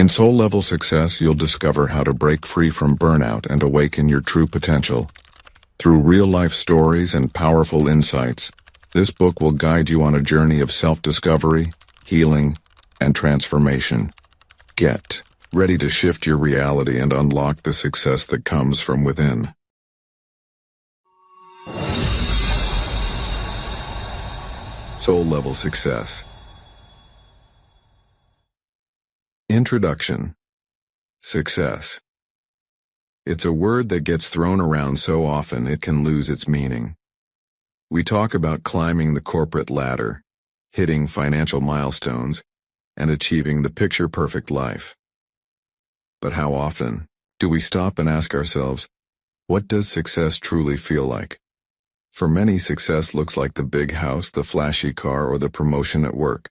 In soul-level success, you'll discover how to break free from burnout and awaken your true potential. Through real-life stories and powerful insights, this book will guide you on a journey of self-discovery, healing, and transformation. Get ready to shift your reality and unlock the success that comes from within. Soul-level success. Introduction. Success. It's a word that gets thrown around so often it can lose its meaning. We talk about climbing the corporate ladder, hitting financial milestones, and achieving the picture-perfect life. But how often do we stop and ask ourselves, what does success truly feel like? For many, success looks like the big house, the flashy car, or the promotion at work.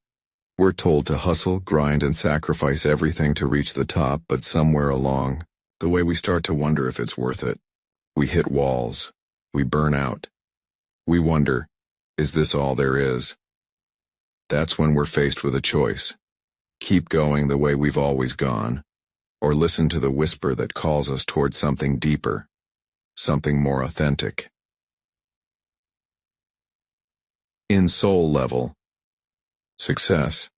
We're told to hustle, grind, and sacrifice everything to reach the top, but somewhere along the way we start to wonder if it's worth it. We hit walls. We burn out. We wonder, is this all there is? That's when we're faced with a choice. Keep going the way we've always gone, or listen to the whisper that calls us towards something deeper, something more authentic. In soul level success,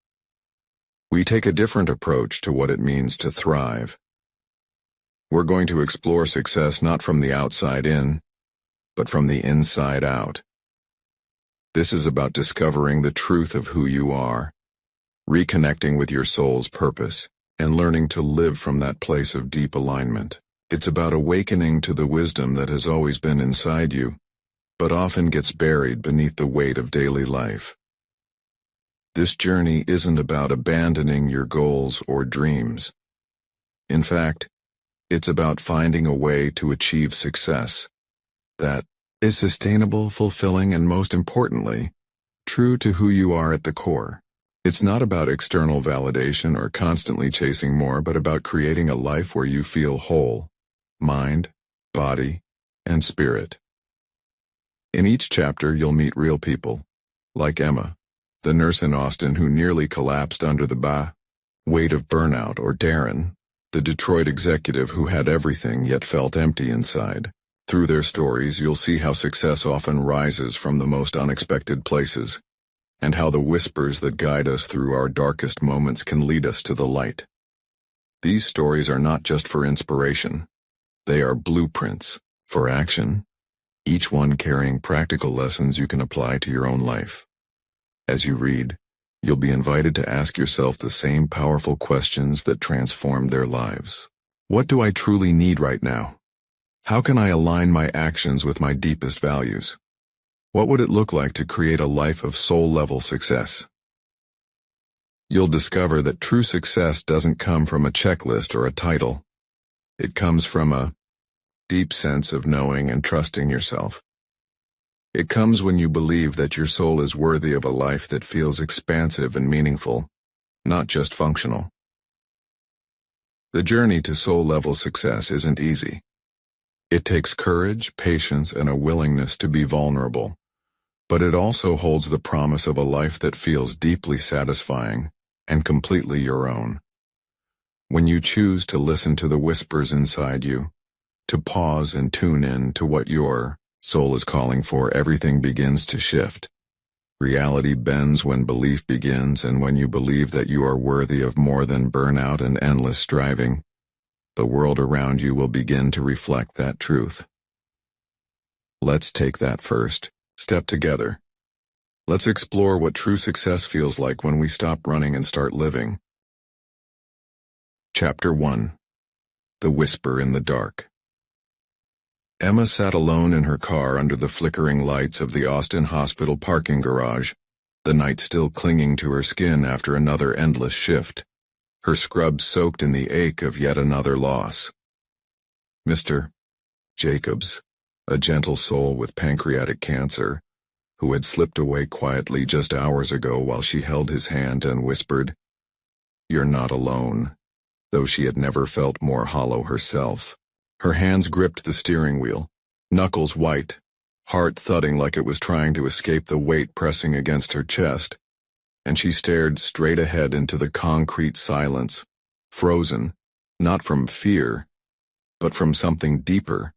we take a different approach to what it means to thrive. We're going to explore success not from the outside in, but from the inside out. This is about discovering the truth of who you are, reconnecting with your soul's purpose, and learning to live from that place of deep alignment. It's about awakening to the wisdom that has always been inside you, but often gets buried beneath the weight of daily life. This journey isn't about abandoning your goals or dreams. In fact, it's about finding a way to achieve success that is sustainable, fulfilling, and most importantly, true to who you are at the core. It's not about external validation or constantly chasing more, but about creating a life where you feel whole, mind, body, and spirit. In each chapter, you'll meet real people, like Emma, the nurse in Austin who nearly collapsed under the weight of burnout, or Darren, the Detroit executive who had everything yet felt empty inside. Through their stories, you'll see how success often rises from the most unexpected places, and how the whispers that guide us through our darkest moments can lead us to the light. These stories are not just for inspiration. They are blueprints for action, each one carrying practical lessons you can apply to your own life. As you read, you'll be invited to ask yourself the same powerful questions that transformed their lives. What do I truly need right now? How can I align my actions with my deepest values? What would it look like to create a life of soul-level success? You'll discover that true success doesn't come from a checklist or a title. It comes from a deep sense of knowing and trusting yourself. It comes when you believe that your soul is worthy of a life that feels expansive and meaningful, not just functional. The journey to soul-level success isn't easy. It takes courage, patience, and a willingness to be vulnerable, but it also holds the promise of a life that feels deeply satisfying and completely your own. When you choose to listen to the whispers inside you, to pause and tune in to what your soul is calling for, everything begins to shift. Reality bends when belief begins, and when you believe that you are worthy of more than burnout and endless striving, the world around you will begin to reflect that truth. Let's take that first step together. Let's explore what true success feels like when we stop running and start living. Chapter 1. The Whisper in the Dark. Emma sat alone in her car under the flickering lights of the Austin hospital parking garage, the night still clinging to her skin after another endless shift, her scrubs soaked in the ache of yet another loss. Mr. Jacobs, a gentle soul with pancreatic cancer, who had slipped away quietly just hours ago while she held his hand and whispered, "You're not alone," though she had never felt more hollow herself. Her hands gripped the steering wheel, knuckles white, heart thudding like it was trying to escape the weight pressing against her chest, and she stared straight ahead into the concrete silence, frozen, not from fear, but from something deeper,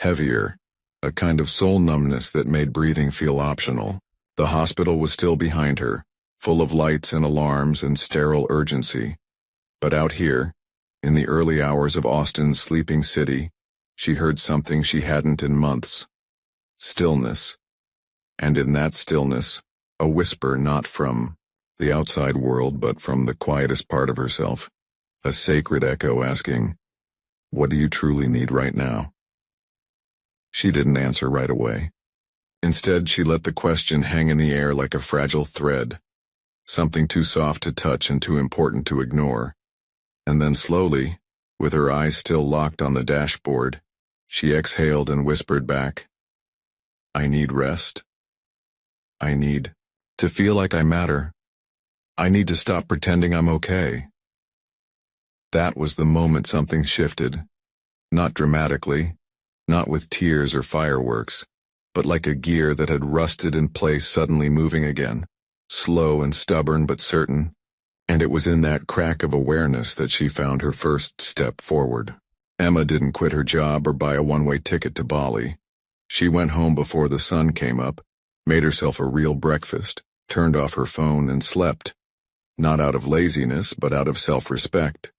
heavier, a kind of soul numbness that made breathing feel optional. The hospital was still behind her, full of lights and alarms and sterile urgency. But out here, in the early hours of Austin's sleeping city, she heard something she hadn't in months. Stillness. And in that stillness, a whisper not from the outside world but from the quietest part of herself. A sacred echo asking, "What do you truly need right now?" She didn't answer right away. Instead, she let the question hang in the air like a fragile thread, something too soft to touch and too important to ignore. And then slowly, with her eyes still locked on the dashboard, she exhaled and whispered back, "I need rest. I need to feel like I matter. I need to stop pretending I'm okay." That was the moment something shifted. Not dramatically, not with tears or fireworks, but like a gear that had rusted in place suddenly moving again, slow and stubborn but certain, and it was in that crack of awareness that she found her first step forward. Emma didn't quit her job or buy a one-way ticket to Bali. She went home before the sun came up, made herself a real breakfast, turned off her phone and slept, not out of laziness but out of self-respect.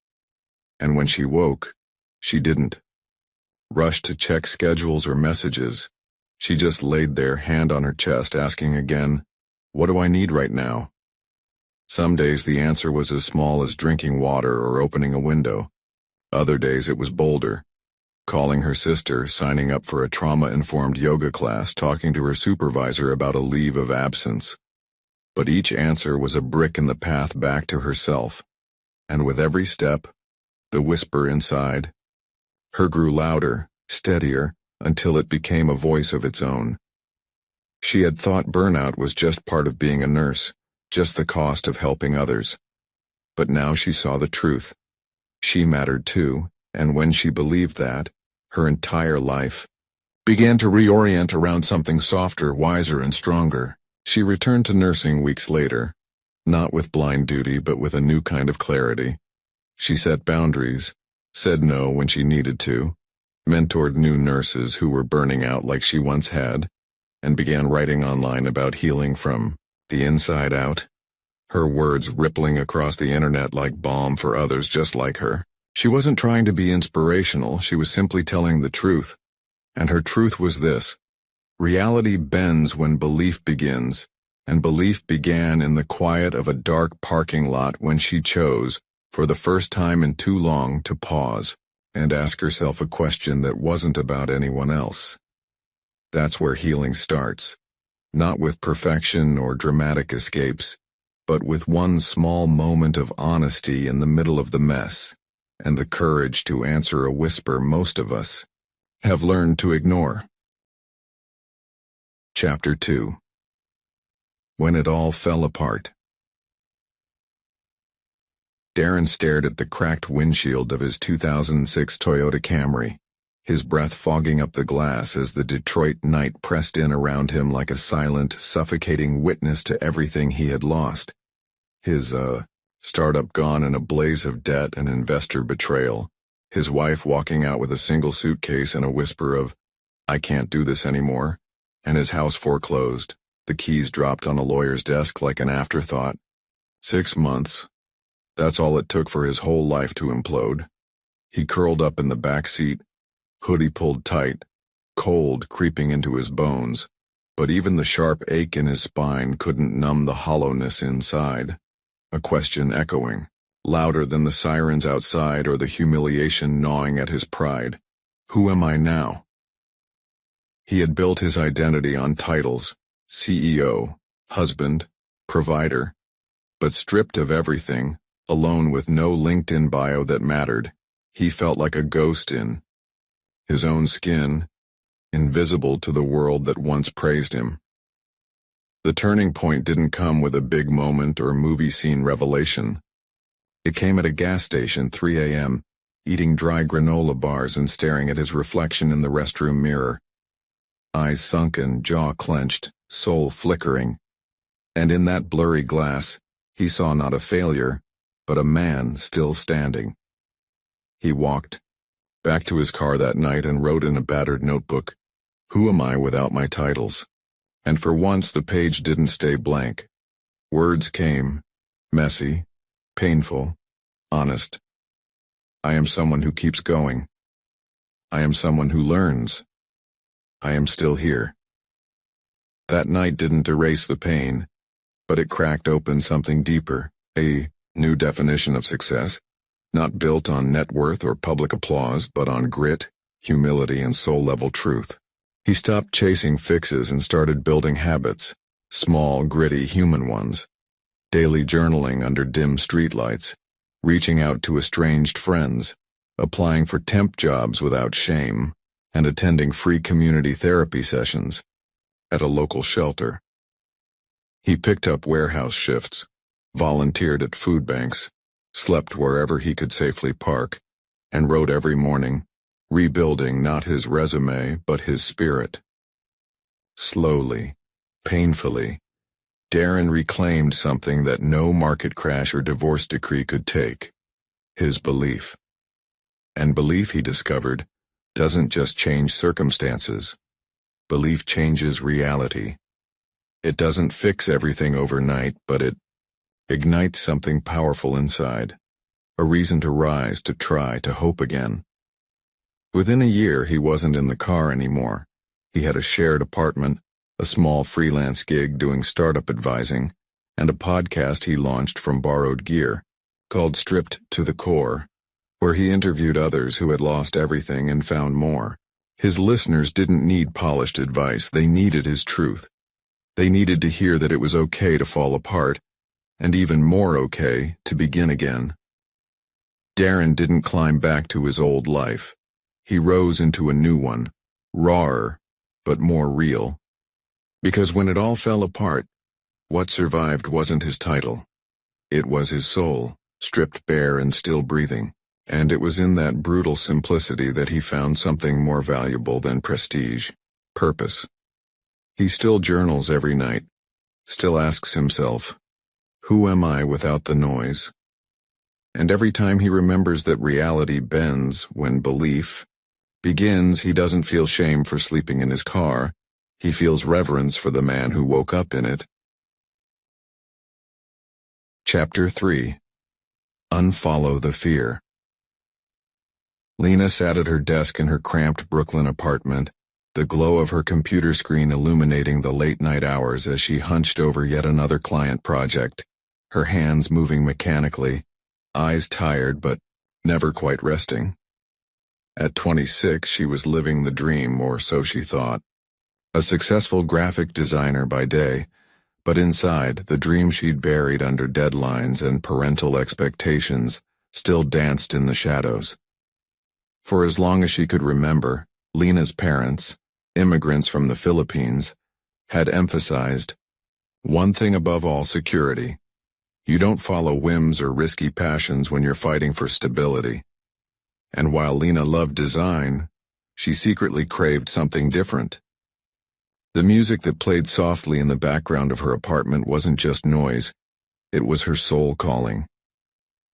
And when she woke, she didn't rush to check schedules or messages. She just laid there, hand on her chest, asking again, "What do I need right now?" Some days the answer was as small as drinking water or opening a window. Other days it was bolder. Calling her sister, signing up for a trauma-informed yoga class, talking to her supervisor about a leave of absence. But each answer was a brick in the path back to herself. And with every step, the whisper inside her grew louder, steadier, until it became a voice of its own. She had thought burnout was just part of being a nurse, just the cost of helping others. But now she saw the truth. She mattered too, and when she believed that, her entire life began to reorient around something softer, wiser, and stronger. She returned to nursing weeks later, not with blind duty but with a new kind of clarity. She set boundaries, said no when she needed to, mentored new nurses who were burning out like she once had, and began writing online about healing from the inside out. Her words rippling across the internet like balm for others just like her. She wasn't trying to be inspirational, she was simply telling the truth. And her truth was this: reality bends when belief begins, and belief began in the quiet of a dark parking lot when she chose, for the first time in too long, to pause and ask herself a question that wasn't about anyone else. That's where healing starts, not with perfection or dramatic escapes, but with one small moment of honesty in the middle of the mess, and the courage to answer a whisper most of us have learned to ignore. Chapter 2. When It All Fell Apart. Darren stared at the cracked windshield of his 2006 Toyota Camry, his breath fogging up the glass as the Detroit night pressed in around him like a silent, suffocating witness to everything he had lost. His, startup gone in a blaze of debt and investor betrayal, his wife walking out with a single suitcase and a whisper of, "I can't do this anymore," and his house foreclosed, the keys dropped on a lawyer's desk like an afterthought. 6 months. That's all it took for his whole life to implode. He curled up in the back seat, hoodie pulled tight, cold creeping into his bones, but even the sharp ache in his spine couldn't numb the hollowness inside. A question echoing, louder than the sirens outside or the humiliation gnawing at his pride. Who am I now? He had built his identity on titles: CEO, husband, provider, but stripped of everything, alone with no LinkedIn bio that mattered, he felt like a ghost in his own skin, invisible to the world that once praised him. The turning point didn't come with a big moment or movie scene revelation. It came at a gas station, 3 a.m., eating dry granola bars and staring at his reflection in the restroom mirror. Eyes sunken, jaw clenched, soul flickering. And in that blurry glass, he saw not a failure, but a man still standing. He walked back to his car that night and wrote in a battered notebook, "Who am I without my titles?" And for once the page didn't stay blank. Words came, messy, painful, honest. I am someone who keeps going. I am someone who learns. I am still here. That night didn't erase the pain, but it cracked open something deeper, a new definition of success, not built on net worth or public applause, but on grit, humility, and soul-level truth. He stopped chasing fixes and started building habits, small, gritty, human ones. Daily journaling under dim streetlights, reaching out to estranged friends, applying for temp jobs without shame, and attending free community therapy sessions at a local shelter. He picked up warehouse shifts, volunteered at food banks, slept wherever he could safely park, and wrote every morning, rebuilding not his resume but his spirit. Slowly, painfully, Darren reclaimed something that no market crash or divorce decree could take: his belief. And belief, he discovered, doesn't just change circumstances. Belief changes reality. It doesn't fix everything overnight, but it ignites something powerful inside, a reason to rise, to try, to hope again. Within a year, he wasn't in the car anymore. He had a shared apartment, a small freelance gig doing startup advising, and a podcast he launched from borrowed gear, called Stripped to the Core, where he interviewed others who had lost everything and found more. His listeners didn't need polished advice, they needed his truth. They needed to hear that it was okay to fall apart, and even more okay to begin again. Darren didn't climb back to his old life. He rose into a new one, rawer, but more real. Because when it all fell apart, what survived wasn't his title. It was his soul, stripped bare and still breathing. And it was in that brutal simplicity that he found something more valuable than prestige: purpose. He still journals every night, still asks himself, "Who am I without the noise?" And every time he remembers that reality bends when belief begins, he doesn't feel shame for sleeping in his car. He feels reverence for the man who woke up in it. Chapter 3. Unfollow the Fear. Lena sat at her desk in her cramped Brooklyn apartment, the glow of her computer screen illuminating the late-night hours as she hunched over yet another client project, her hands moving mechanically, eyes tired but never quite resting. At 26, she was living the dream, or so she thought. A successful graphic designer by day, but inside, the dream she'd buried under deadlines and parental expectations still danced in the shadows. For as long as she could remember, Lena's parents, immigrants from the Philippines, had emphasized one thing above all: security. You don't follow whims or risky passions when you're fighting for stability. And while Lena loved design, she secretly craved something different. The music that played softly in the background of her apartment wasn't just noise, it was her soul calling.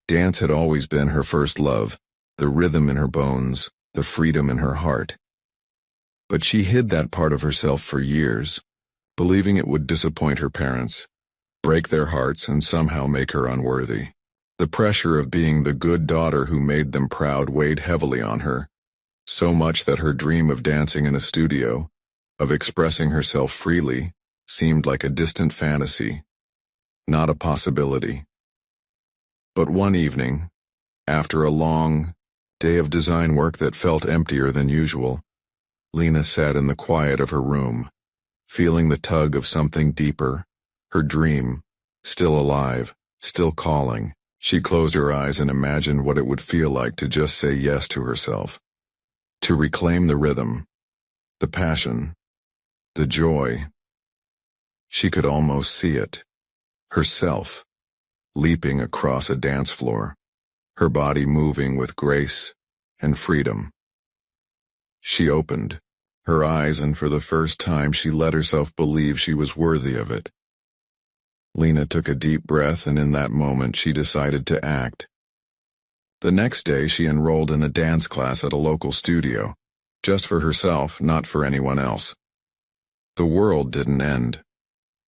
Dance had always been her first love, the rhythm in her bones, the freedom in her heart. But she hid that part of herself for years, believing it would disappoint her parents, break their hearts, and somehow make her unworthy. The pressure of being the good daughter who made them proud weighed heavily on her, so much that her dream of dancing in a studio, of expressing herself freely, seemed like a distant fantasy, not a possibility. But one evening, after a long day of design work that felt emptier than usual, Lena sat in the quiet of her room, feeling the tug of something deeper, her dream, still alive, still calling. She closed her eyes and imagined what it would feel like to just say yes to herself, to reclaim the rhythm, the passion, the joy. She could almost see it, herself, leaping across a dance floor, her body moving with grace and freedom. She opened her eyes, and for the first time she let herself believe she was worthy of it. Lena took a deep breath, and in that moment she decided to act. The next day she enrolled in a dance class at a local studio, just for herself, not for anyone else. The world didn't end.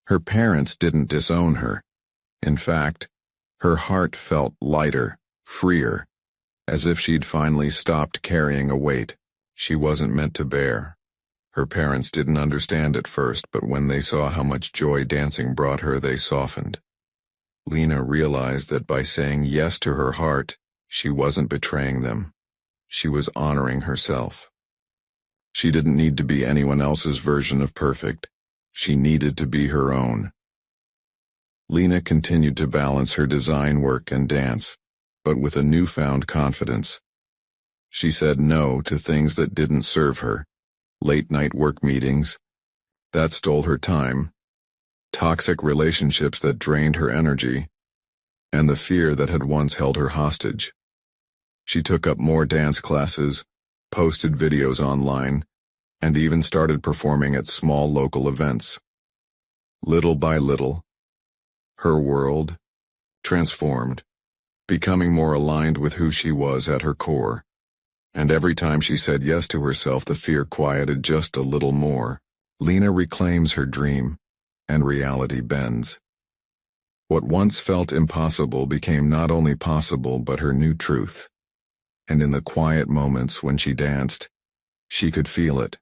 Her parents didn't disown her. In fact, her heart felt lighter, freer, as if she'd finally stopped carrying a weight she wasn't meant to bear. Her parents didn't understand at first, but when they saw how much joy dancing brought her, they softened. Lena realized that by saying yes to her heart, she wasn't betraying them. She was honoring herself. She didn't need to be anyone else's version of perfect. She needed to be her own. Lena continued to balance her design work and dance, but with a newfound confidence. She said no to things that didn't serve her. Late-night work meetings that stole her time, toxic relationships that drained her energy, and the fear that had once held her hostage. She took up more dance classes, posted videos online, and even started performing at small local events. Little by little, her world transformed, becoming more aligned with who she was at her core. And every time she said yes to herself, the fear quieted just a little more. Lena reclaims her dream, and reality bends. What once felt impossible became not only possible but her new truth. And in the quiet moments when she danced, she could feel it.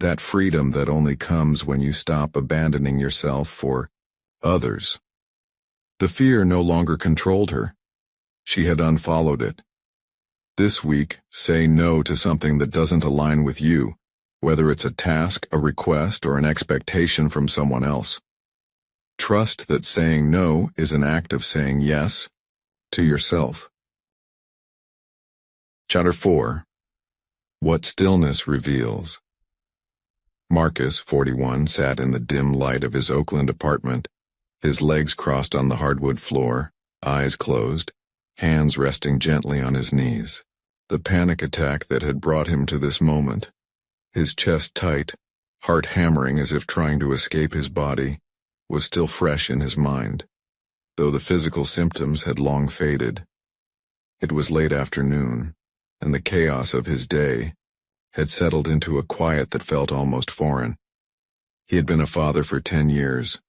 That freedom that only comes when you stop abandoning yourself for others. The fear no longer controlled her. She had unfollowed it. This week, say no to something that doesn't align with you, whether it's a task, a request, or an expectation from someone else. Trust that saying no is an act of saying yes to yourself. Chapter 4. What Stillness Reveals. Marcus, 41, sat in the dim light of his Oakland apartment, his legs crossed on the hardwood floor, eyes closed, hands resting gently on his knees. The panic attack that had brought him to this moment, his chest tight, heart hammering as if trying to escape his body, was still fresh in his mind, though the physical symptoms had long faded. It was late afternoon, and the chaos of his day had settled into a quiet that felt almost foreign. He had been a father for 10 years,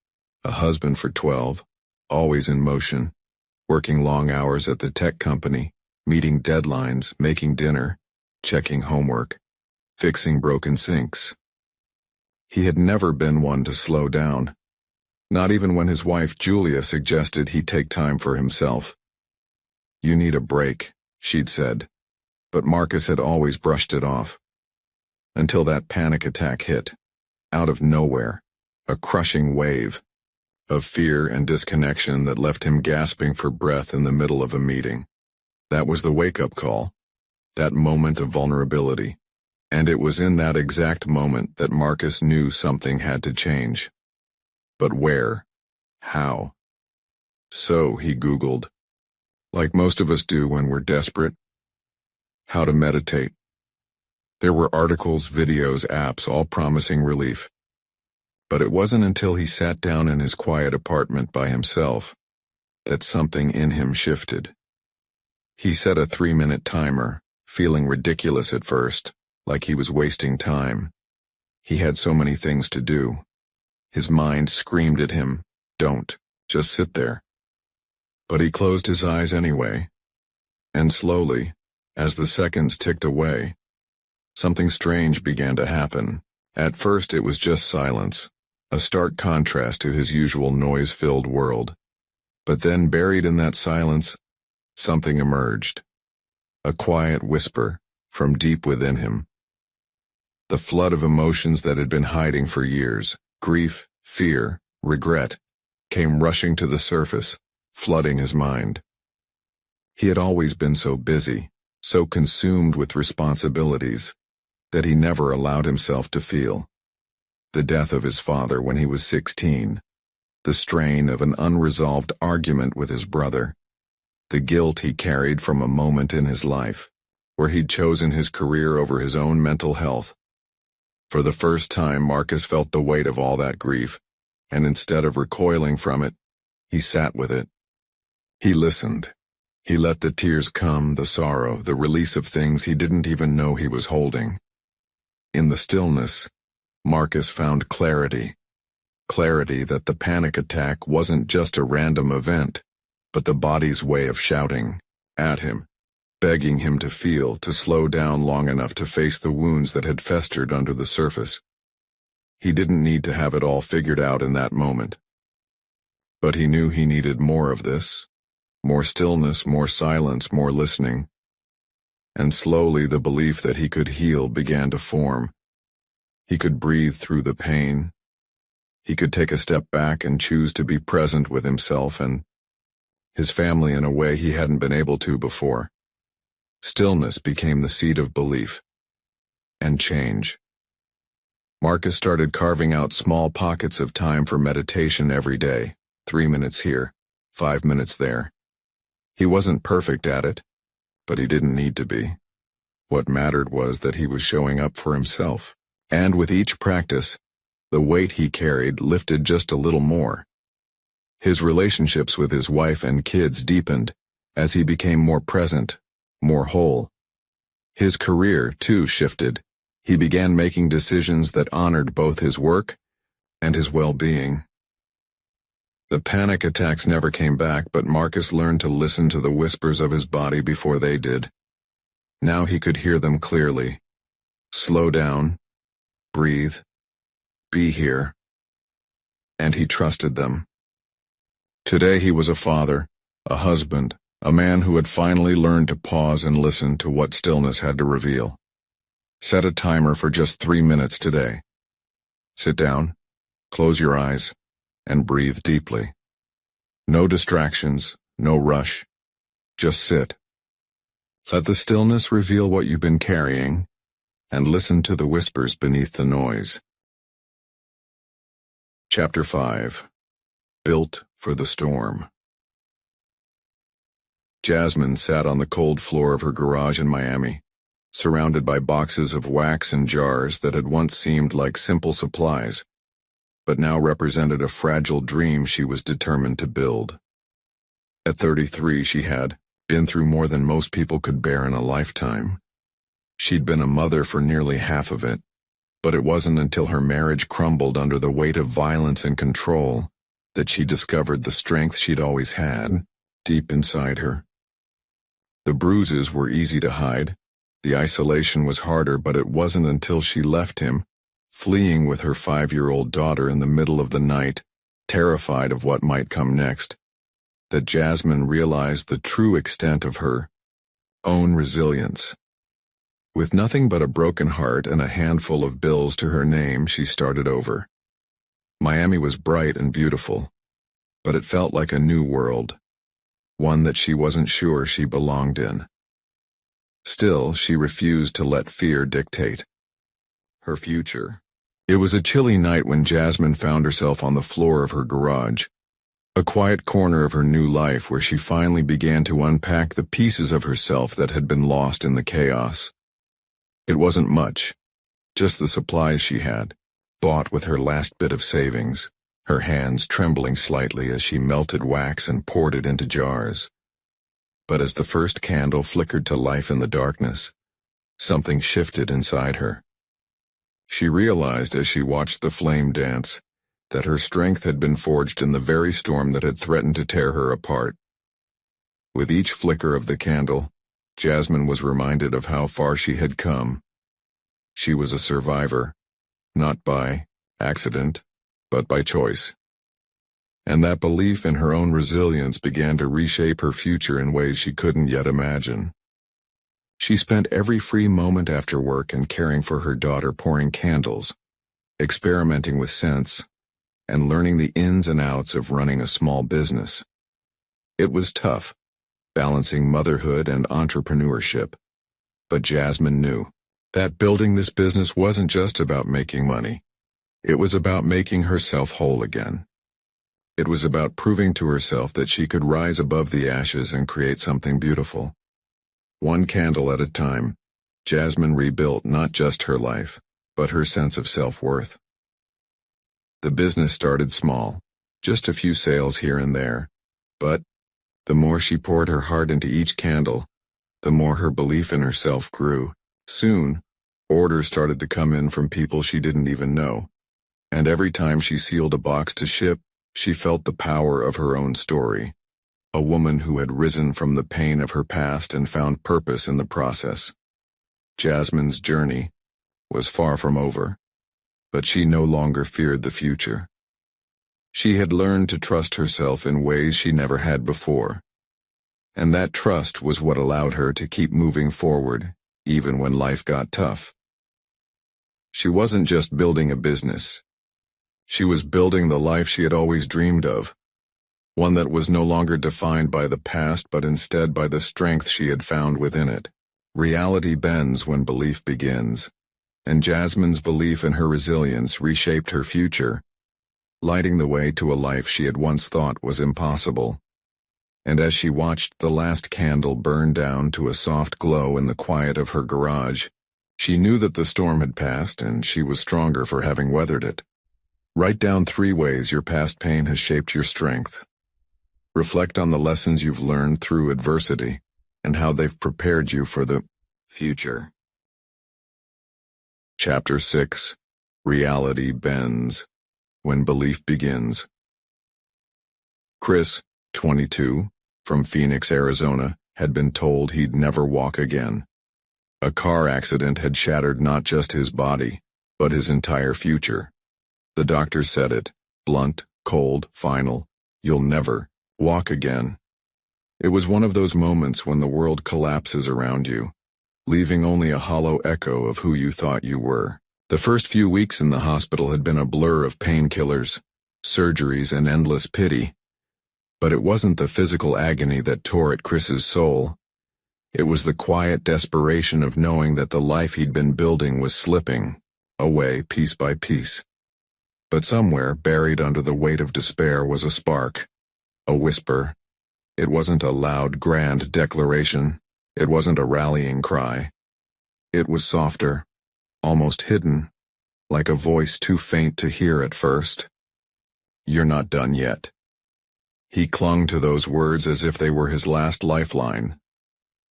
a husband for 12, always in motion, working long hours at the tech company, meeting deadlines, making dinner, checking homework, fixing broken sinks. He had never been one to slow down, not even when his wife Julia suggested he take time for himself. "You need a break," she'd said, but Marcus had always brushed it off. Until that panic attack hit, out of nowhere, a crushing wave of fear and disconnection that left him gasping for breath in the middle of a meeting. That was the wake-up call, that moment of vulnerability, and it was in that exact moment that Marcus knew something had to change. But where? How? So he Googled, like most of us do when we're desperate, how to meditate. There were articles, videos, apps, all promising relief. But it wasn't until he sat down in his quiet apartment by himself that something in him shifted. He set a 3-minute timer, feeling ridiculous at first, like he was wasting time. He had so many things to do. His mind screamed at him, "Don't, just sit there." But he closed his eyes anyway. And slowly, as the seconds ticked away, something strange began to happen. At first it was just silence, a stark contrast to his usual noise-filled world. But then, buried in that silence, something emerged. A quiet whisper from deep within him. The flood of emotions that had been hiding for years, grief, fear, regret, came rushing to the surface, flooding his mind. He had always been so busy, so consumed with responsibilities, that he never allowed himself to feel. The death of his father when he was 16, the strain of an unresolved argument with his brother, the guilt he carried from a moment in his life where he'd chosen his career over his own mental health. For the first time, Marcus felt the weight of all that grief, and instead of recoiling from it, He sat with it. He listened. He let the tears come, the sorrow, the release of things he didn't even know he was holding. In the stillness, Marcus found clarity. Clarity that the panic attack wasn't just a random event, but the body's way of shouting at him, begging him to feel, to slow down long enough to face the wounds that had festered under the surface. He didn't need to have it all figured out in that moment. But he knew he needed more of this. More stillness, more silence, more listening. And slowly the belief that he could heal began to form. He could breathe through the pain. He could take a step back and choose to be present with himself and his family in a way he hadn't been able to before. Stillness became the seed of belief and change. Marcus started carving out small pockets of time for meditation every day, 3 minutes here, 5 minutes there. He wasn't perfect at it, but he didn't need to be. What mattered was that he was showing up for himself, and with each practice, the weight he carried lifted just a little more. His relationships with his wife and kids deepened as he became more present, more whole. His career, too, shifted. He began making decisions that honored both his work and his well-being. The panic attacks never came back, but Marcus learned to listen to the whispers of his body before they did. Now he could hear them clearly. Slow down, breathe, be here. And he trusted them. Today he was a father, a husband, a man who had finally learned to pause and listen to what stillness had to reveal. Set a timer for just 3 minutes today. Sit down, close your eyes, and breathe deeply. No distractions, no rush. Just sit. Let the stillness reveal what you've been carrying, and listen to the whispers beneath the noise. Chapter 5. Built for the Storm. Jasmine sat on the cold floor of her garage in Miami, surrounded by boxes of wax and jars that had once seemed like simple supplies, but now represented a fragile dream she was determined to build. At 33, she had been through more than most people could bear in a lifetime. She'd been a mother for nearly half of it, but it wasn't until her marriage crumbled under the weight of violence and control that she discovered the strength she'd always had deep inside her. The bruises were easy to hide. The isolation was harder, but it wasn't until she left him, fleeing with her 5-year-old daughter in the middle of the night, terrified of what might come next, that Jasmine realized the true extent of her own resilience. With nothing but a broken heart and a handful of bills to her name, she started over. Miami was bright and beautiful, but it felt like a new world, one that she wasn't sure she belonged in. Still, she refused to let fear dictate her future. It was a chilly night when Jasmine found herself on the floor of her garage, a quiet corner of her new life where she finally began to unpack the pieces of herself that had been lost in the chaos. It wasn't much, just the supplies she had, bought with her last bit of savings, her hands trembling slightly as she melted wax and poured it into jars. But as the first candle flickered to life in the darkness, something shifted inside her. She realized as she watched the flame dance that her strength had been forged in the very storm that had threatened to tear her apart. With each flicker of the candle, Jasmine was reminded of how far she had come. She was a survivor, not by accident, but by choice. And that belief in her own resilience began to reshape her future in ways she couldn't yet imagine. She spent every free moment after work and caring for her daughter, pouring candles, experimenting with scents, and learning the ins and outs of running a small business. It was tough, balancing motherhood and entrepreneurship, but Jasmine knew that building this business wasn't just about making money. It was about making herself whole again. It was about proving to herself that she could rise above the ashes and create something beautiful. One candle at a time, Jasmine rebuilt not just her life, but her sense of self-worth. The business started small, just a few sales here and there. But the more she poured her heart into each candle, the more her belief in herself grew. Soon, orders started to come in from people she didn't even know. And every time she sealed a box to ship, she felt the power of her own story. A woman who had risen from the pain of her past and found purpose in the process. Jasmine's journey was far from over, but she no longer feared the future. She had learned to trust herself in ways she never had before. And that trust was what allowed her to keep moving forward, even when life got tough. She wasn't just building a business. She was building the life she had always dreamed of. One that was no longer defined by the past but instead by the strength she had found within it. Reality bends when belief begins, and Jasmine's belief in her resilience reshaped her future, lighting the way to a life she had once thought was impossible. And as she watched the last candle burn down to a soft glow in the quiet of her garage, she knew that the storm had passed and she was stronger for having weathered it. Write down 3 ways your past pain has shaped your strength. Reflect on the lessons you've learned through adversity and how they've prepared you for the future. Chapter 6. Reality Bends When Belief Begins. Chris, 22, from Phoenix, Arizona, had been told he'd never walk again. A car accident had shattered not just his body, but his entire future. The doctor said it, blunt, cold, final, "You'll never walk again." It was one of those moments when the world collapses around you, leaving only a hollow echo of who you thought you were. The first few weeks in the hospital had been a blur of painkillers, surgeries, and endless pity. But it wasn't the physical agony that tore at Chris's soul. It was the quiet desperation of knowing that the life he'd been building was slipping away piece by piece. But somewhere, buried under the weight of despair, was a spark, a whisper. It wasn't a loud, grand declaration. It wasn't a rallying cry. It was softer, almost hidden, like a voice too faint to hear at first. "You're not done yet." He clung to those words as if they were his last lifeline.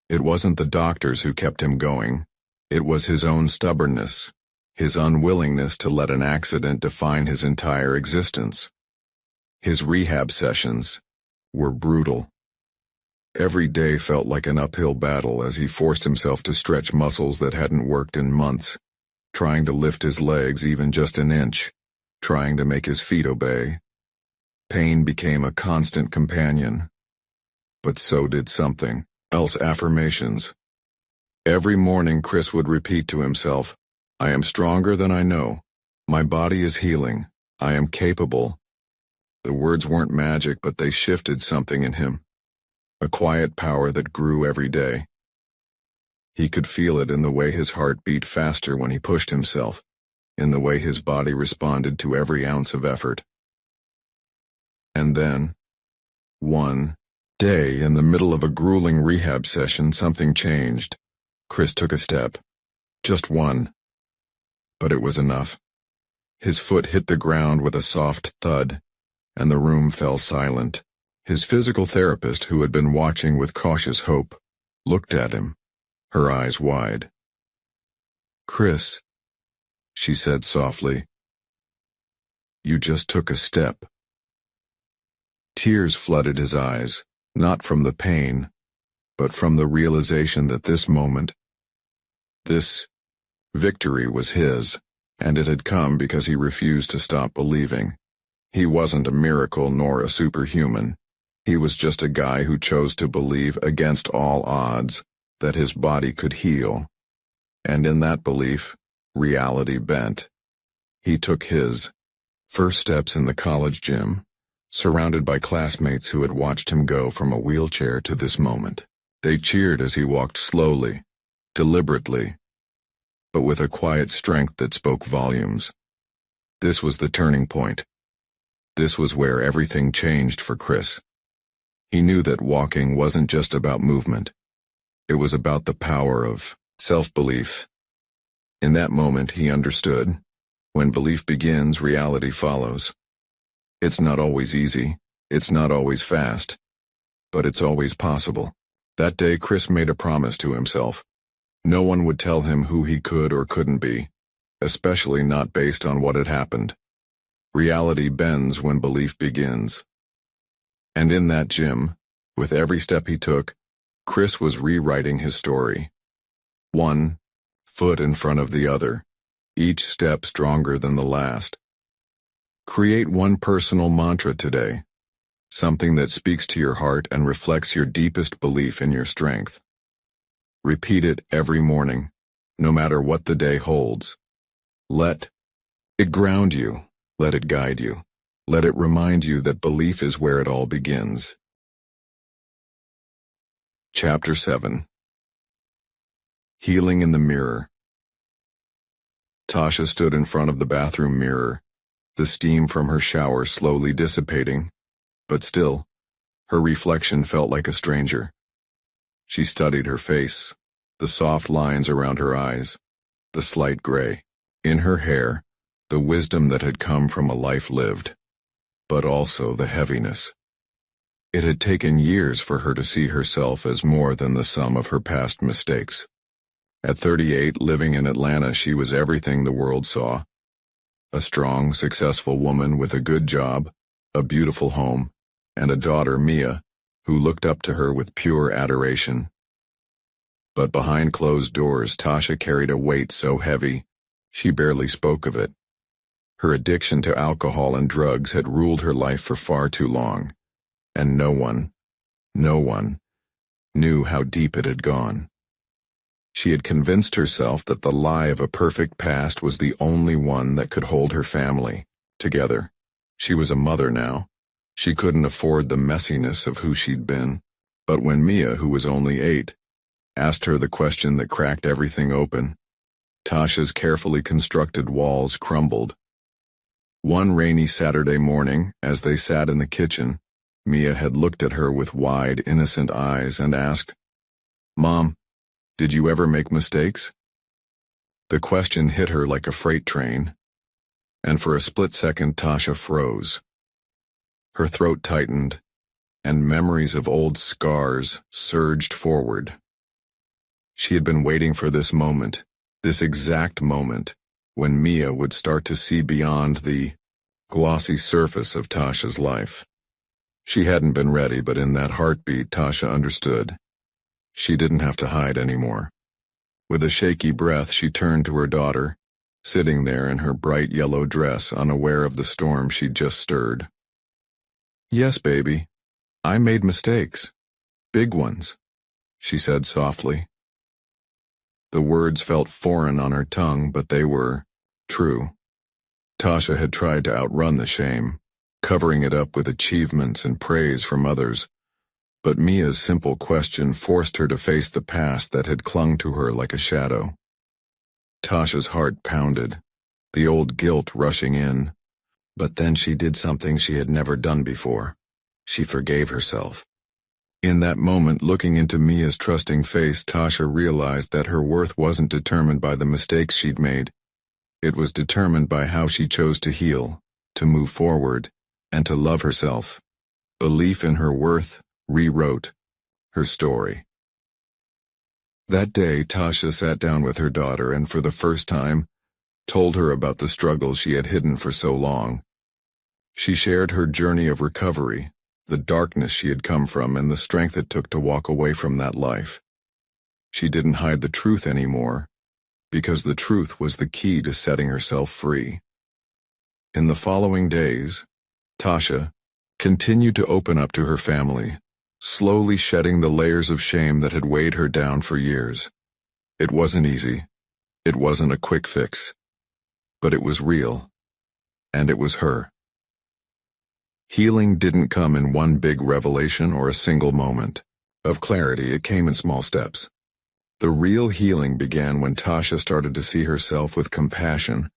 It wasn't the doctors who kept him going. It was his own stubbornness, his unwillingness to let an accident define his entire existence. His rehab sessions were brutal. Every day felt like an uphill battle as he forced himself to stretch muscles that hadn't worked in months, trying to lift his legs even just an inch, trying to make his feet obey. Pain became a constant companion. But so did something else: affirmations. Every morning Chris would repeat to himself, "I am stronger than I know. My body is healing. I am capable." The words weren't magic, but they shifted something in him. A quiet power that grew every day. He could feel it in the way his heart beat faster when he pushed himself, in the way his body responded to every ounce of effort. And then, one day, in the middle of a grueling rehab session, something changed. Chris took a step. Just one. But it was enough. His foot hit the ground with a soft thud, and the room fell silent. His physical therapist, who had been watching with cautious hope, looked at him, her eyes wide. "Chris," she said softly, "you just took a step." Tears flooded his eyes, not from the pain, but from the realization that this moment, this victory was his, and it had come because he refused to stop believing. He wasn't a miracle nor a superhuman. He was just a guy who chose to believe against all odds that his body could heal. And in that belief, reality bent. He took his first steps in the college gym, surrounded by classmates who had watched him go from a wheelchair to this moment. They cheered as he walked slowly, deliberately, but with a quiet strength that spoke volumes. This was the turning point. This was where everything changed for Chris. He knew that walking wasn't just about movement. It was about the power of self-belief. In that moment he understood, when belief begins, reality follows. It's not always easy, it's not always fast, but it's always possible. That day Chris made a promise to himself. No one would tell him who he could or couldn't be, especially not based on what had happened. Reality bends when belief begins. And in that gym, with every step he took, Chris was rewriting his story. One foot in front of the other, each step stronger than the last. Create one personal mantra today, something that speaks to your heart and reflects your deepest belief in your strength. Repeat it every morning, no matter what the day holds. Let it ground you, let it guide you, let it remind you that belief is where it all begins. Chapter 7. Healing in the Mirror. Tasha stood in front of the bathroom mirror, the steam from her shower slowly dissipating, but still, her reflection felt like a stranger. She studied her face, the soft lines around her eyes, the slight gray. In her hair, the wisdom that had come from a life lived, but also the heaviness. It had taken years for her to see herself as more than the sum of her past mistakes. At 38, living in Atlanta, she was everything the world saw. A strong, successful woman with a good job, a beautiful home, and a daughter, Mia, who looked up to her with pure adoration. But behind closed doors, Tasha carried a weight so heavy, she barely spoke of it. Her addiction to alcohol and drugs had ruled her life for far too long, and no one knew how deep it had gone. She had convinced herself that the lie of a perfect past was the only one that could hold her family together. She was a mother now. She couldn't afford the messiness of who she'd been. But when Mia, who was only 8, asked her the question that cracked everything open, Tasha's carefully constructed walls crumbled. One rainy Saturday morning, as they sat in the kitchen, Mia had looked at her with wide, innocent eyes and asked, "Mom, did you ever make mistakes?" The question hit her like a freight train, and for a split second Tasha froze. Her throat tightened, and memories of old scars surged forward. She had been waiting for this moment, this exact moment, when Mia would start to see beyond the glossy surface of Tasha's life. She hadn't been ready, but in that heartbeat Tasha understood. She didn't have to hide anymore. With a shaky breath, she turned to her daughter, sitting there in her bright yellow dress, unaware of the storm she'd just stirred. "Yes, baby, I made mistakes. Big ones," she said softly. The words felt foreign on her tongue, but they were true. Tasha had tried to outrun the shame, covering it up with achievements and praise from others. But Mia's simple question forced her to face the past that had clung to her like a shadow. Tasha's heart pounded, the old guilt rushing in. But then she did something she had never done before. She forgave herself. In that moment, looking into Mia's trusting face, Tasha realized that her worth wasn't determined by the mistakes she'd made. It was determined by how she chose to heal, to move forward, and to love herself. Belief in her worth rewrote her story. That day, Tasha sat down with her daughter and for the first time, told her about the struggles she had hidden for so long. She shared her journey of recovery, the darkness she had come from, and the strength it took to walk away from that life. She didn't hide the truth anymore, because the truth was the key to setting herself free. In the following days, Tasha continued to open up to her family, slowly shedding the layers of shame that had weighed her down for years. It wasn't easy. It wasn't a quick fix. But it was real. And it was her. Healing didn't come in one big revelation or a single moment of clarity. It came in small steps. The real healing began when Tasha started to see herself with compassion,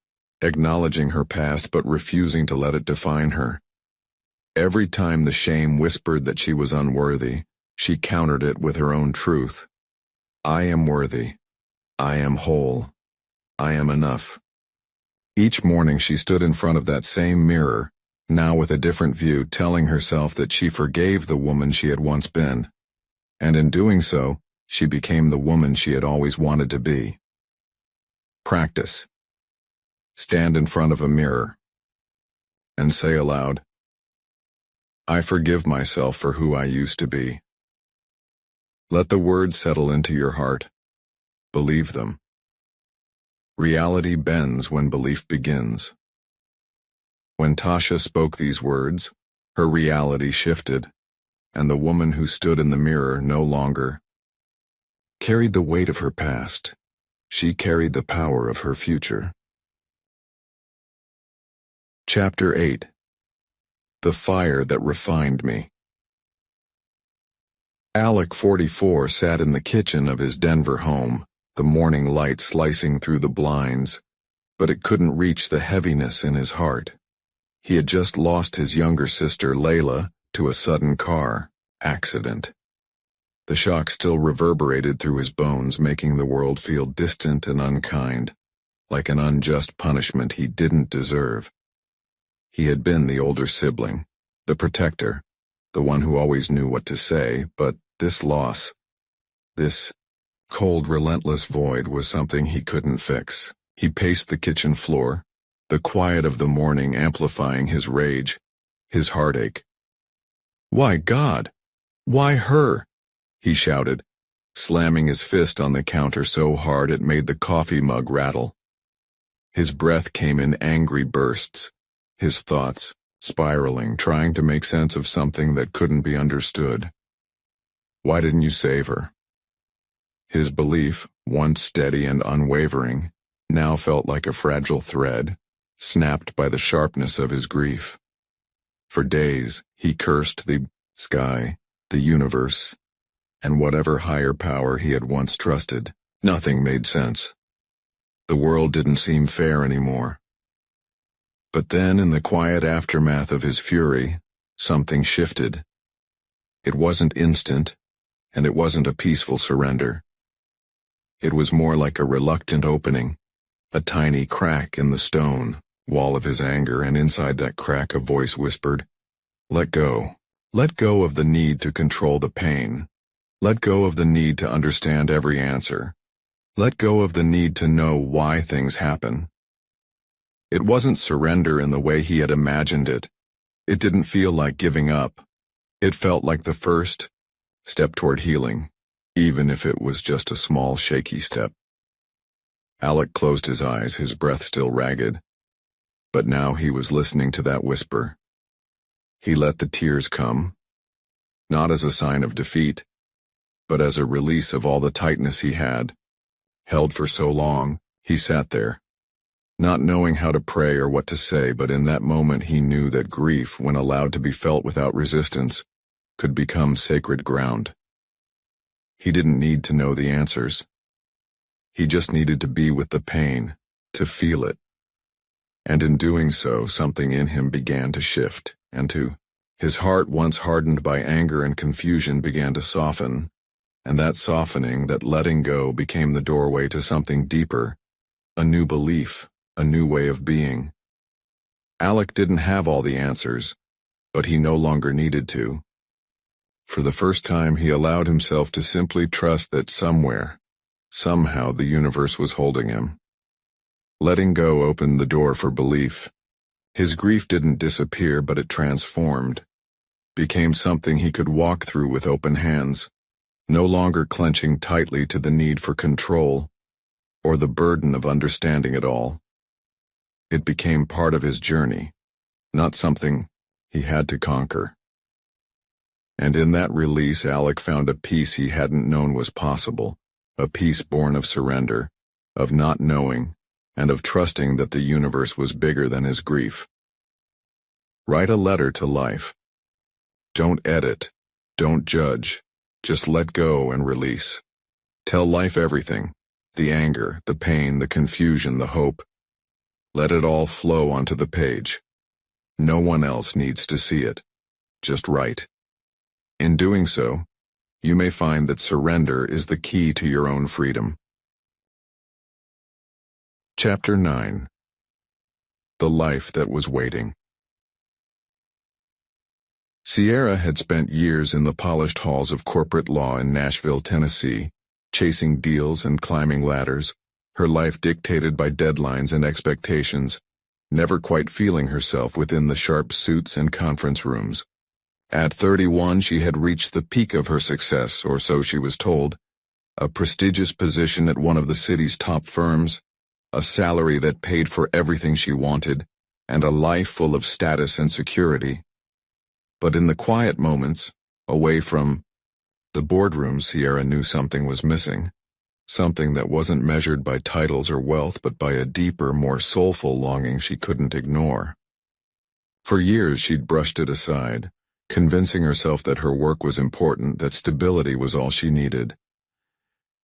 acknowledging her past but refusing to let it define her. Every time the shame whispered that she was unworthy, she countered it with her own truth. I am worthy. I am whole. I am enough. Each morning she stood in front of that same mirror, now with a different view, telling herself that she forgave the woman she had once been. And in doing so, she became the woman she had always wanted to be. Practice. Stand in front of a mirror and say aloud, "I forgive myself for who I used to be." Let the words settle into your heart. Believe them. Reality bends when belief begins. When Tasha spoke these words, her reality shifted, and the woman who stood in the mirror no longer carried the weight of her past. She carried the power of her future. Chapter 8. The Fire That Refined Me. Alec, 44, sat in the kitchen of his Denver home, the morning light slicing through the blinds, but it couldn't reach the heaviness in his heart. He had just lost his younger sister, Layla, to a sudden car accident. The shock still reverberated through his bones, making the world feel distant and unkind, like an unjust punishment he didn't deserve. He had been the older sibling, the protector, the one who always knew what to say, but this loss, this cold, relentless void was something he couldn't fix. He paced the kitchen floor, the quiet of the morning amplifying his rage, his heartache. "Why, God? Why her?" he shouted, slamming his fist on the counter so hard it made the coffee mug rattle. His breath came in angry bursts, his thoughts spiraling, trying to make sense of something that couldn't be understood. Why didn't you save her? His belief, once steady and unwavering, now felt like a fragile thread, snapped by the sharpness of his grief. For days, he cursed the sky, the universe, and whatever higher power he had once trusted. Nothing made sense. The world didn't seem fair anymore. But then, in the quiet aftermath of his fury, something shifted. It wasn't instant, and it wasn't a peaceful surrender. It was more like a reluctant opening, a tiny crack in the stone wall of his anger, and inside that crack a voice whispered, "Let go. Let go of the need to control the pain. Let go of the need to understand every answer. Let go of the need to know why things happen." It wasn't surrender in the way he had imagined it. It didn't feel like giving up. It felt like the first step toward healing, even if it was just a small, shaky step. Alec closed his eyes, his breath still ragged. But now he was listening to that whisper. He let the tears come, not as a sign of defeat, but as a release of all the tightness he had held for so long. He sat there, not knowing how to pray or what to say, but in that moment he knew that grief, when allowed to be felt without resistance, could become sacred ground. He didn't need to know the answers. He just needed to be with the pain, to feel it. And in doing so, something in him began to shift, and his heart, once hardened by anger and confusion, began to soften, and that softening, that letting go, became the doorway to something deeper, a new belief, a new way of being. Alec didn't have all the answers, but he no longer needed to. For the first time, he allowed himself to simply trust that somewhere, somehow, the universe was holding him. Letting go opened the door for belief. His grief didn't disappear, but it transformed, became something he could walk through with open hands, no longer clenching tightly to the need for control or the burden of understanding it all. It became part of his journey, not something he had to conquer. And in that release, Alec found a peace he hadn't known was possible, a peace born of surrender, of not knowing, and of trusting that the universe was bigger than his grief. Write a letter to life. Don't edit, don't judge, just let go and release. Tell life everything, the anger, the pain, the confusion, the hope. Let it all flow onto the page. No one else needs to see it. Just write. In doing so, you may find that surrender is the key to your own freedom. Chapter 9. The Life That Was Waiting. Sierra had spent years in the polished halls of corporate law in Nashville, Tennessee, chasing deals and climbing ladders, her life dictated by deadlines and expectations, never quite feeling herself within the sharp suits and conference rooms. At 31, she had reached the peak of her success, or so she was told, a prestigious position at one of the city's top firms, a salary that paid for everything she wanted, and a life full of status and security. But in the quiet moments, away from the boardroom, Sierra knew something was missing, something that wasn't measured by titles or wealth but by a deeper, more soulful longing she couldn't ignore. For years she'd brushed it aside, convincing herself that her work was important, that stability was all she needed.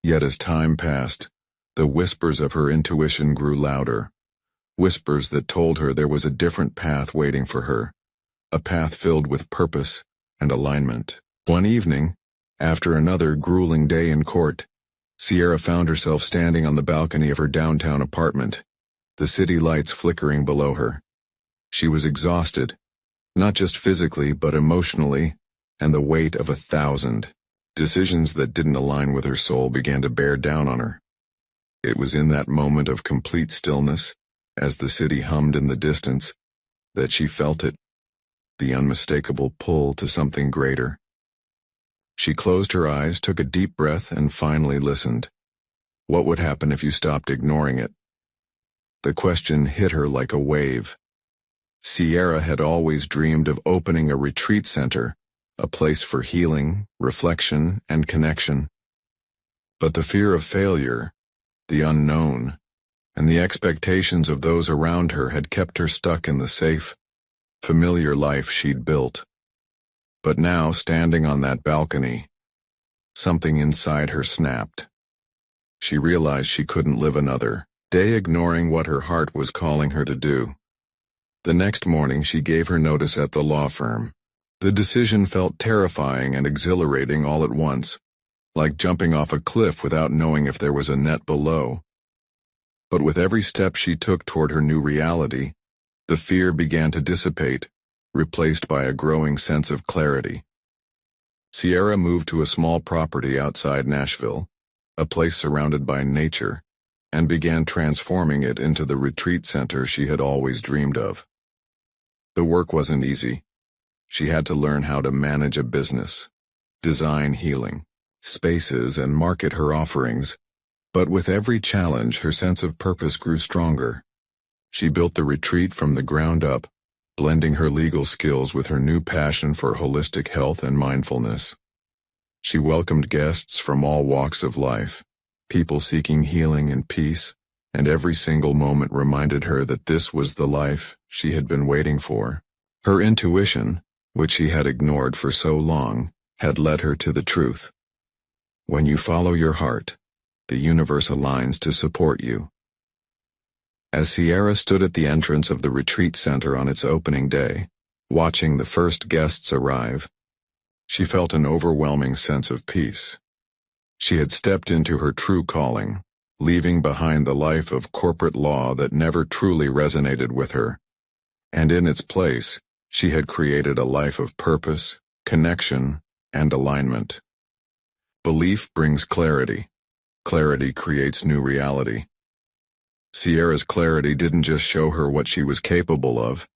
Yet as time passed, the whispers of her intuition grew louder, whispers that told her there was a different path waiting for her, a path filled with purpose and alignment. One evening, after another grueling day in court, Sierra found herself standing on the balcony of her downtown apartment, the city lights flickering below her. She was exhausted, not just physically but emotionally, and the weight of 1,000 decisions that didn't align with her soul began to bear down on her. It was in that moment of complete stillness, as the city hummed in the distance, that she felt it, the unmistakable pull to something greater. She closed her eyes, took a deep breath, and finally listened. What would happen if you stopped ignoring it? The question hit her like a wave. Sierra had always dreamed of opening a retreat center, a place for healing, reflection, and connection. But the fear of failure, the unknown, and the expectations of those around her had kept her stuck in the safe, familiar life she'd built. But now, standing on that balcony, something inside her snapped. She realized she couldn't live another day ignoring what her heart was calling her to do. The next morning she gave her notice at the law firm. The decision felt terrifying and exhilarating all at once, like jumping off a cliff without knowing if there was a net below. But with every step she took toward her new reality, the fear began to dissipate, replaced by a growing sense of clarity. Sierra moved to a small property outside Nashville, a place surrounded by nature, and began transforming it into the retreat center she had always dreamed of. The work wasn't easy. She had to learn how to manage a business, design healing spaces, and market her offerings, but with every challenge her sense of purpose grew stronger. She built the retreat from the ground up, blending her legal skills with her new passion for holistic health and mindfulness. She welcomed guests from all walks of life, people seeking healing and peace, and every single moment reminded her that this was the life she had been waiting for. Her intuition, which she had ignored for so long, had led her to the truth. When you follow your heart, the universe aligns to support you. As Sierra stood at the entrance of the retreat center on its opening day, watching the first guests arrive, she felt an overwhelming sense of peace. She had stepped into her true calling, leaving behind the life of corporate law that never truly resonated with her, and in its place, she had created a life of purpose, connection, and alignment. Belief brings clarity. Clarity creates new reality. Sierra's clarity didn't just show her what she was capable of.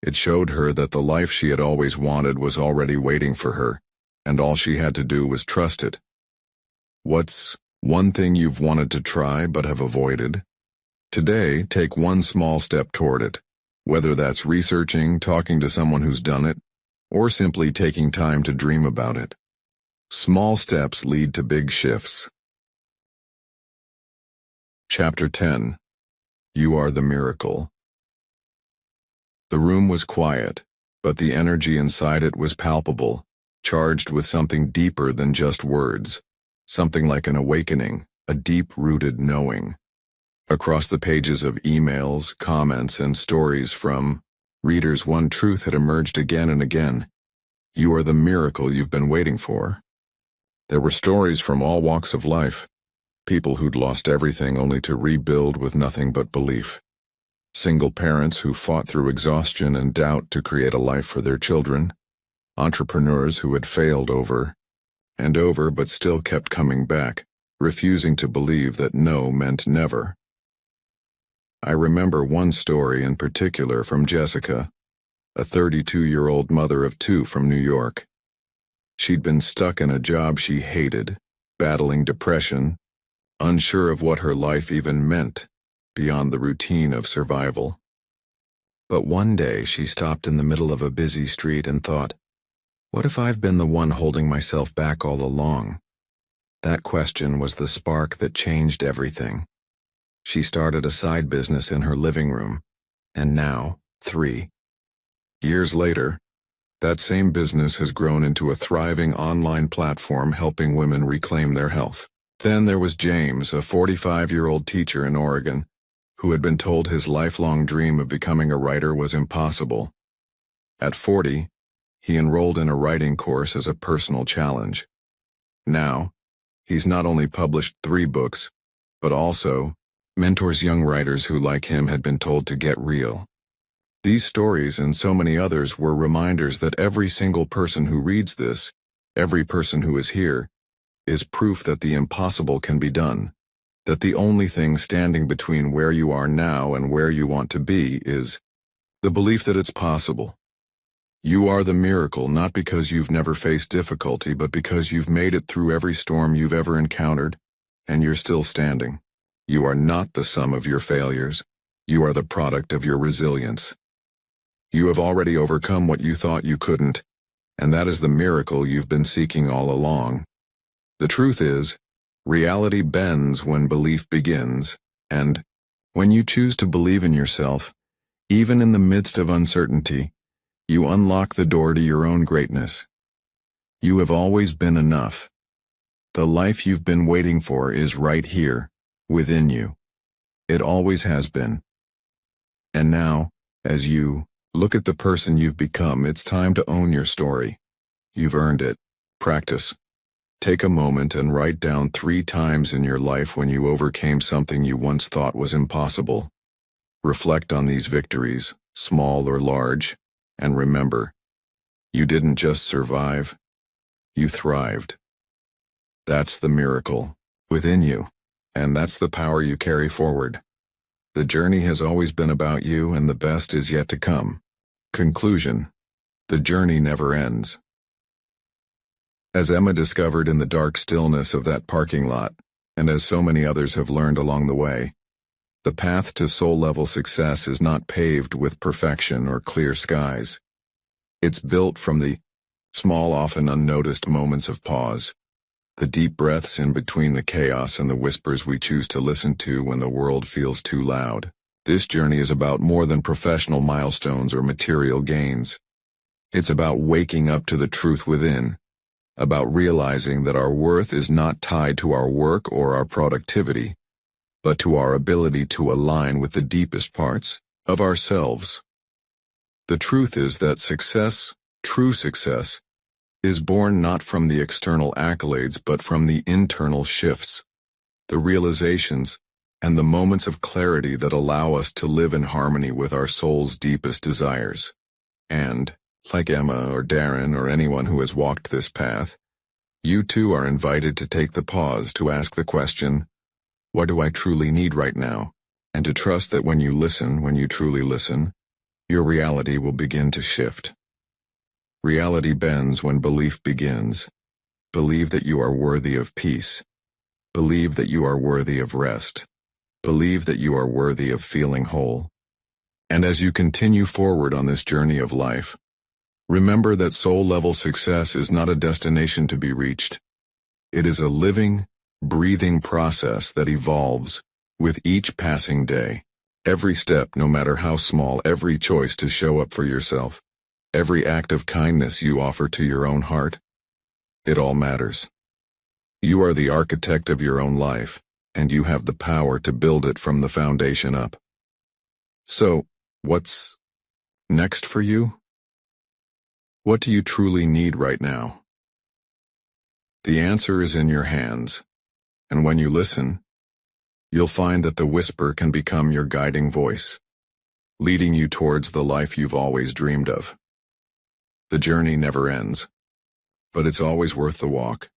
It showed her that the life she had always wanted was already waiting for her, and all she had to do was trust it. What's one thing you've wanted to try but have avoided? Today, take one small step toward it, whether that's researching, talking to someone who's done it, or simply taking time to dream about it. Small steps lead to big shifts. Chapter 10. You Are the Miracle. The room was quiet, but the energy inside it was palpable, charged with something deeper than just words, something like an awakening, a deep-rooted knowing. Across the pages of emails, comments, and stories from readers, one truth had emerged again and again. You are the miracle you've been waiting for. There were stories from all walks of life, people who'd lost everything only to rebuild with nothing but belief. Single parents who fought through exhaustion and doubt to create a life for their children. entrepreneurs who had failed over and over but still kept coming back, refusing to believe that no meant never. I remember one story in particular from Jessica, a 32-year-old mother of two from New York. She'd been stuck in a job she hated, battling depression, unsure of what her life even meant, beyond the routine of survival. But one day she stopped in the middle of a busy street and thought, what if I've been the one holding myself back all along? That question was the spark that changed everything. She started a side business in her living room, and now, 3 years later, that same business has grown into a thriving online platform helping women reclaim their health. Then there was James, a 45-year-old teacher in Oregon, who had been told his lifelong dream of becoming a writer was impossible. At 40, he enrolled in a writing course as a personal challenge. Now, he's not only published 3 books, but also mentors young writers who, like him, had been told to get real. These stories and so many others were reminders that every single person who reads this, every person who is here, is proof that the impossible can be done, that the only thing standing between where you are now and where you want to be is the belief that it's possible. You are the miracle not because you've never faced difficulty, but because you've made it through every storm you've ever encountered, and you're still standing. You are not the sum of your failures. You are the product of your resilience. You have already overcome what you thought you couldn't, and that is the miracle you've been seeking all along. The truth is, reality bends when belief begins, and when you choose to believe in yourself, even in the midst of uncertainty, you unlock the door to your own greatness. You have always been enough. The life you've been waiting for is right here, within you. It always has been. And now, as you look at the person you've become, it's time to own your story. You've earned it. Practice. Take a moment and write down 3 times in your life when you overcame something you once thought was impossible. Reflect on these victories, small or large, and remember, you didn't just survive, you thrived. That's the miracle within you, and that's the power you carry forward. The journey has always been about you, and the best is yet to come. Conclusion: the journey never ends. As Emma discovered in the dark stillness of that parking lot, and as so many others have learned along the way, the path to soul-level success is not paved with perfection or clear skies. It's built from the small, often unnoticed moments of pause, the deep breaths in between the chaos and the whispers we choose to listen to when the world feels too loud. This journey is about more than professional milestones or material gains. It's about waking up to the truth within, about realizing that our worth is not tied to our work or our productivity, but to our ability to align with the deepest parts of ourselves. The truth is that success, true success, is born not from the external accolades but from the internal shifts, the realizations, and the moments of clarity that allow us to live in harmony with our soul's deepest desires. And, like Emma or Darren or anyone who has walked this path, you too are invited to take the pause to ask the question, what do I truly need right now? And to trust that when you truly listen, your reality will begin to shift. Reality bends when belief begins. Believe that you are worthy of peace. Believe that you are worthy of rest. Believe that you are worthy of feeling whole. And as you continue forward on this journey of life, remember that soul-level success is not a destination to be reached. It is a living, breathing process that evolves with each passing day. Every step, no matter how small, every choice to show up for yourself, every act of kindness you offer to your own heart, it all matters. You are the architect of your own life, and you have the power to build it from the foundation up. So, what's next for you? What do you truly need right now? The answer is in your hands, and when you listen, you'll find that the whisper can become your guiding voice, leading you towards the life you've always dreamed of. The journey never ends, but it's always worth the walk.